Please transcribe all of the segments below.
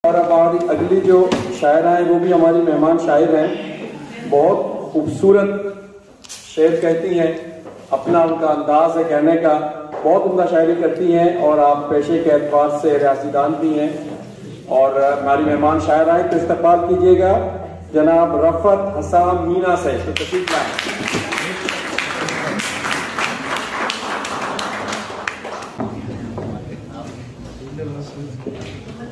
اور ہماری اگلی جو شاعرہ ہیں وہ بھی ہماری مہمان شاعر ہیں، بہت خوبصورت شعر کہتی ہیں، اپنا ان کا انداز ہے کہنے کا، بہت عمدہ شاعری کرتی ہیں اور آپ پیشے کے اعتبار سے ریاضی دان بھی ہیں۔ اور ہماری مہمان شاعرہ ہیں تو استقبال کیجیے گا جناب رفعت حسام مینا سے، تو تشریف لائیں۔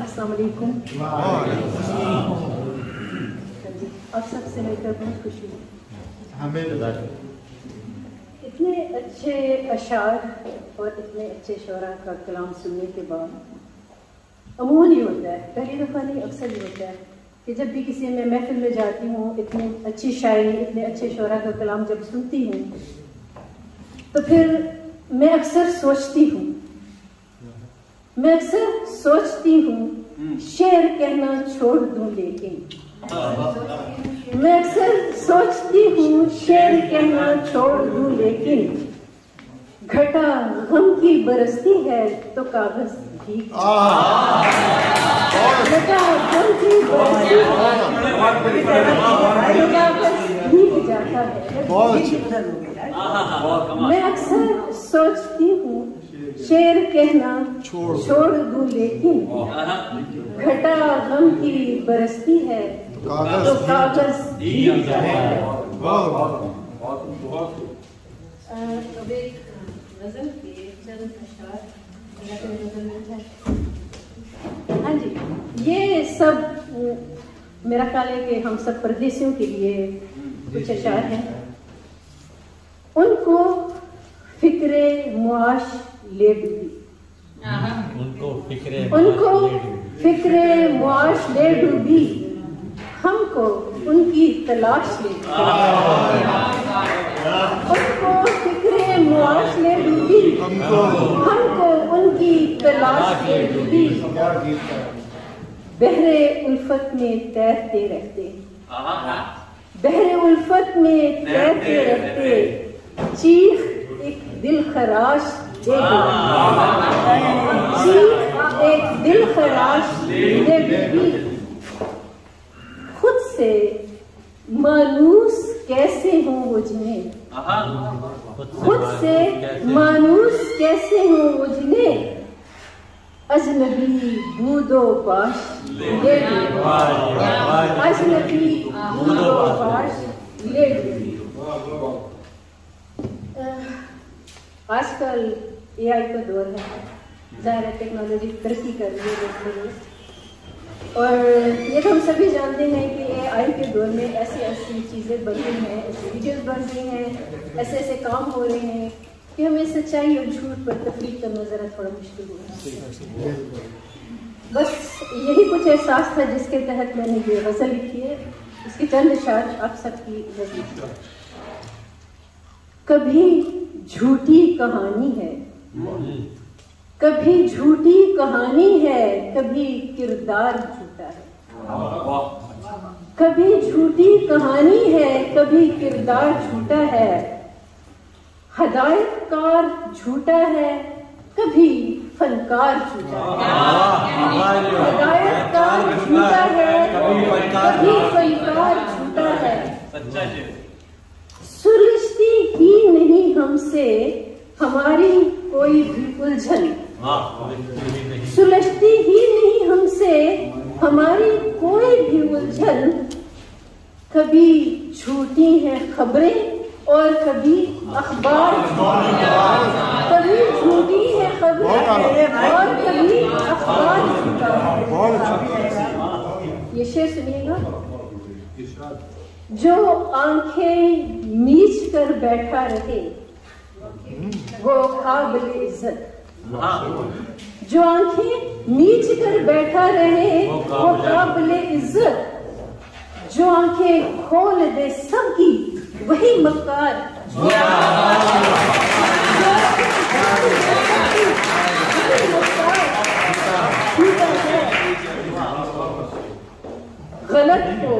السلام علیکم۔ آپ سب سے مل کر بہت خوشی ہے۔ اتنے اچھے اشعار اور اتنے اچھے شعراء کا کلام سننے کے بعد عموماً یہ ہوتا ہے، پہلی دفعہ نہیں اکثر یہ ہوتا ہے کہ جب بھی کسی میں محفل میں جاتی ہوں، اتنی اچھی شاعری اتنے اچھے شعراء کا کلام جب سنتی ہوں تو پھر میں اکثر سوچتی ہوں شعر کہنا چھوڑ دوں، لیکن میں اکثر سوچتی ہوں شعر کہنا چھوڑ دوں، لیکن گھٹا غم کی برستی ہے تو کاغذ بھیگ گھٹا غم کی برستی ہے تو کاغذ بھیگ جاتا ہے۔ میں اکثر سوچتی ہوں شعر کہنا چھوڑ دوں، لیکن گھٹا غم کی برستی ہے تو کاغذ بھیگ جاتا ہے۔ اب ایک غزل کے چند اشعار ہاں جی، یہ سب میرا خیال ہے کہ ہم سب پردیسیوں کے لیے کچھ اشعار ہیں۔ ان کو فکر معاش لے ڈوبی، ان کو فکر معاش لے ڈوبی، ہم کو ان کی تلاش لے ڈوبی، ان کو فکر معاش لے ڈوبی، ہم کو ان کی تلاش لے ڈوبی، بحر الفت میں تیرتے رہتے، بحر الفت میں تیرتے رہتے، چیخ ایک دل خراش لے ڈوبی، چیخ ایک دل خراش لے ڈوبی، خود سے مانوس کیسے ہوں وہ جنہیں، خود سے مانوس کیسے ہوں وہ جنہیں، اجنبی بود و باش لے ڈوبی، اجنبی بود و باش لے ڈوبی۔ آج کل اے آئی کا دور ہے، ظاہر ہے ٹیکنالوجی ترقی کر رہی ہے اور یہ تو ہم سبھی جانتے ہیں کہ اے آئی کے دور میں ایسی ایسی چیزیں بن رہی ہیں، ایسی ویڈیوز بن رہی ہیں، ایسے ایسے کام ہو رہے ہیں کہ ہمیں سچائی اور جھوٹ پر تفریق کرنا ذرا تھوڑا مشکل ہو رہا ہے۔ بس یہی کچھ احساس تھا جس کے تحت میں نے یہ غزل لکھی ہے، اس کی چند اشعار آپ سب کی غزل ہے۔ کبھی جھوٹی کہانی ہے، کبھی جھوٹی کہانی ہے، کبھی کردار جھوٹا ہے، کبھی جھوٹی کہانی ہے، کبھی کردار جھوٹا ہے، ہدایت کار جھوٹا ہے، کبھی فنکار جھوٹا ہے، ہدایت کار جھوٹا ہے، کبھی فنکار جھوٹا ہے، سلجھتی ہی نہیں ہم سے ہماری کوئی بھی الجھن، سلجھتی ہی نہیں ہم سے ہماری کوئی بھی الجھن، کبھی جھوٹی ہیں خبریں اور کبھی اخبار، کبھی جھوٹی ہیں خبریں اور کبھی اخبار جھوٹا ہے۔ یہ شعر سنیے گا۔ جو آنکھیں میچ کر بیٹھا رہے وہ قابل عزت، جو آنکھیں میچ کر بیٹھا رہے وہ قابل عزت، جو آنکھیں کھول دے سب کی وہی مکار، غلط کو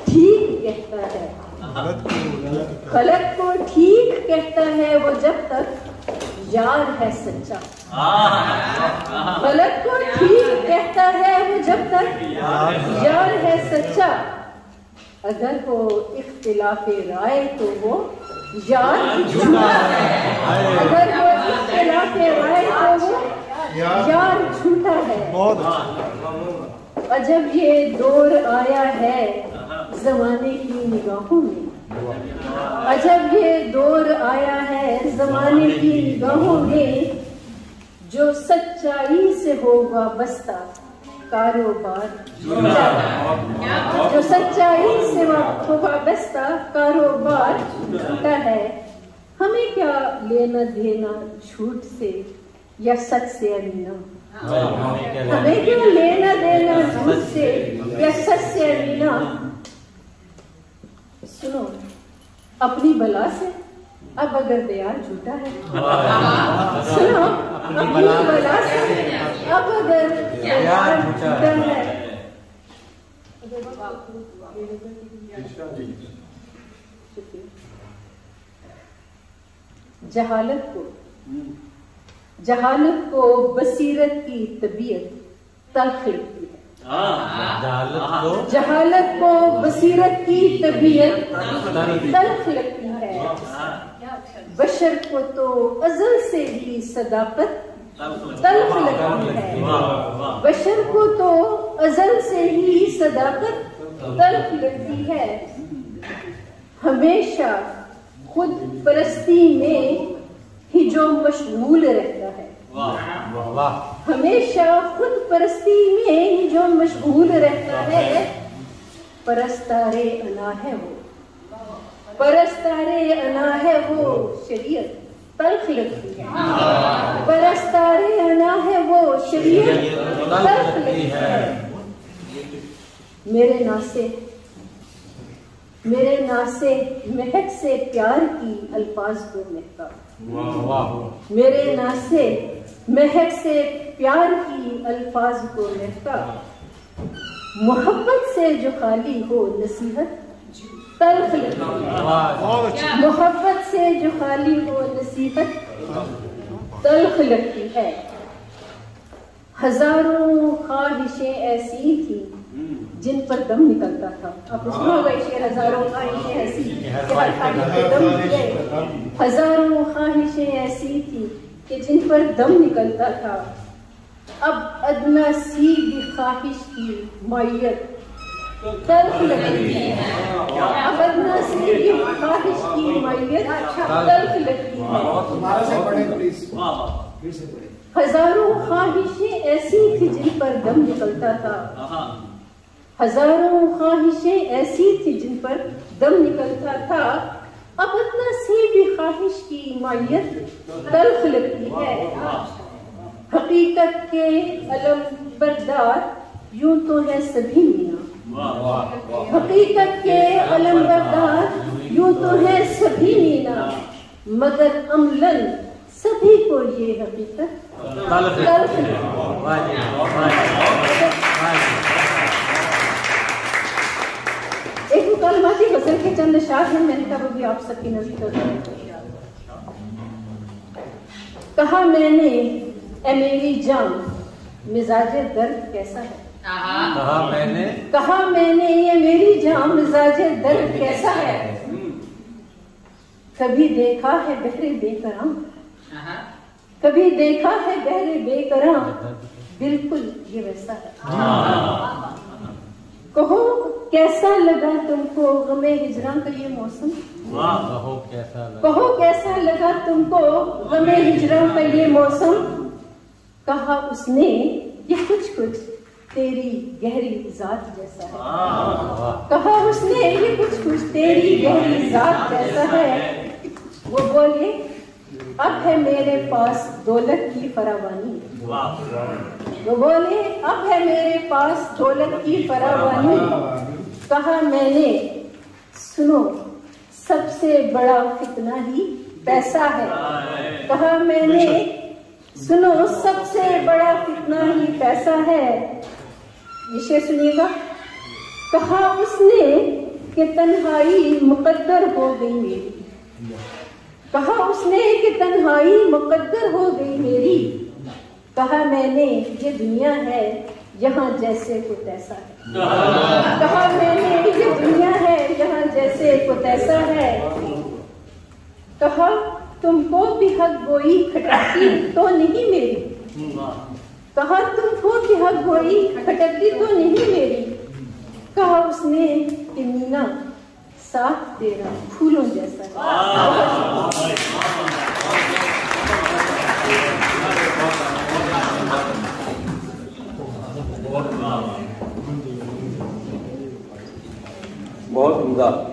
ٹھیک کہتا ہے، غلط کو ٹھیک کہتا ہے وہ جب تک یار ہے سچا، غلط کو ٹھیک کہتا ہے तक यार है सच्चा, अगर हो इख्तिलाफ राय तो वो यार झूठा है। अगर वो इख्तिलाफ राय तो वो यार झूठा है। और जब ये दौर आया है जमाने की निगाहों में, और जब ये दौर आया है जमाने की निगाहों में, जो सच्चाई से होगा बस्ता कारोबार झूठा, जो सच्चाई से होगा बस्ता कारोबार झूठा है। हमें क्या लेना देना झूठ से या सच से अमीना, हमें क्यों लेना देना झूठ से या सच से अमीना। सुनो अपनी बला से अब अगर दयाल झूठा है, सुनो अपनी बला से अब अगर दयाल झूठा है। जहालत को बसीरत की तबीयत तल्ख लगती है। जहालत को बसीरत की तबीयत तल्ख लगती है। बशर को तो अज़ल से ही सदाकत तल्ख लगती है। बशर को तो अज़ल से ही सदाकत तल्ख लगती है। हमेशा खुद परस्ती में ही जो मशगूल रहता है, हमेशा खुद परस्ती में ही जो मशगूल रहता है, परस्तारे अना है वो, परस्तारे अना है वो शरीयत तल्ख लगती है। परस्तारे अना है वो शरीयत तल्ख लगती है। मेरे नासे महक से प्यार की अल्फाज को महका, मेरे नासे महक से प्यार की अल्फाज को महका। मोहब्बत से जो खाली हो नसीहत तल्ख लगती है। मोहब्बत से जो खाली हो नसीहत तल्ख लगती है। हजारों ख्वाहिशें ऐसी थी जिन पर दम निकलता था। आप सुना होगा शेर, हजारों ख्वाहिशें ऐसी कि हर ख्वाहिश पे दम निकले। हजारों ख्वाहिशें ऐसी थी कि जिन पर दम निकलता था। अब अदना सी भी ख्वाहिश की मायत तल्ख लगती है। अब अदना सी भी ख्वाहिश की मायत तल्ख लगती है। हजारों ख्वाहिशें ऐसी थी जिन पर दम निकलता था। हजारों ख्वाहिशें ऐसी थी जिन पर दम निकलता था। अब इतना सी भी ख्वाहिश की मायत तल्ख लगती है। हकीकत के अलम बरदार यूं तो है सभी मीना, हकीकत के अलम बरदार यूं तो है सभी मीना, मगर अमलन सभी को ये हकीकत तल्ख लगती है। एक मुकालमाती गजल के चंद अशआर हैं, मैंने कहा वो भी आप सबकी नजर कर। कहा मैंने ए मेरी जान मिजाजे दर्द कैसा है, कहा मैंने ये मेरी जान मिजाजे दर्द कैसा है। कभी देखा है बहरे बेकरां, कभी देखा है बहरे बेकरां, बिल्कुल ये वैसा है। कहो कैसा लगा तुमको गमे हिजरां का ये मौसम, कहो कैसा लगा तुमको गमे हिजरां का ये मौसम। कहा उसने ये कुछ कुछ तेरी गहरी जात जैसा है, कहा उसने ये कुछ कुछ तेरी गहरी जात जैसा है। वो बोले अब है मेरे पास दौलत की फरावानी, वो बोले अब है मेरे पास दौलत की फरावानी। कहा मैंने सुनो सबसे बड़ा फितना ही पैसा है, कहा मैंने सुनो सबसे बड़ा फितना ही पैसा है। विषय सुनिएगा। कहा उसने कि तन्हाई मुकद्दर हो गई मेरी, कहा उसने कि तन्हाई मुकद्दर हो गई मेरी। कहा मैंने ये दुनिया है यहाँ जैसे को तैसा है। कहा मैंने ये दुनिया है यहाँ जैसे को तैसा है। कहा तुमको भी हक गोई खटकती तो नहीं मेरी। कहा तुमको भी हक गोई खटकती तो नहीं मेरी। कहा उसने कि मीना साथ तेरा फूलों जैसा है। बहुत उम्दा।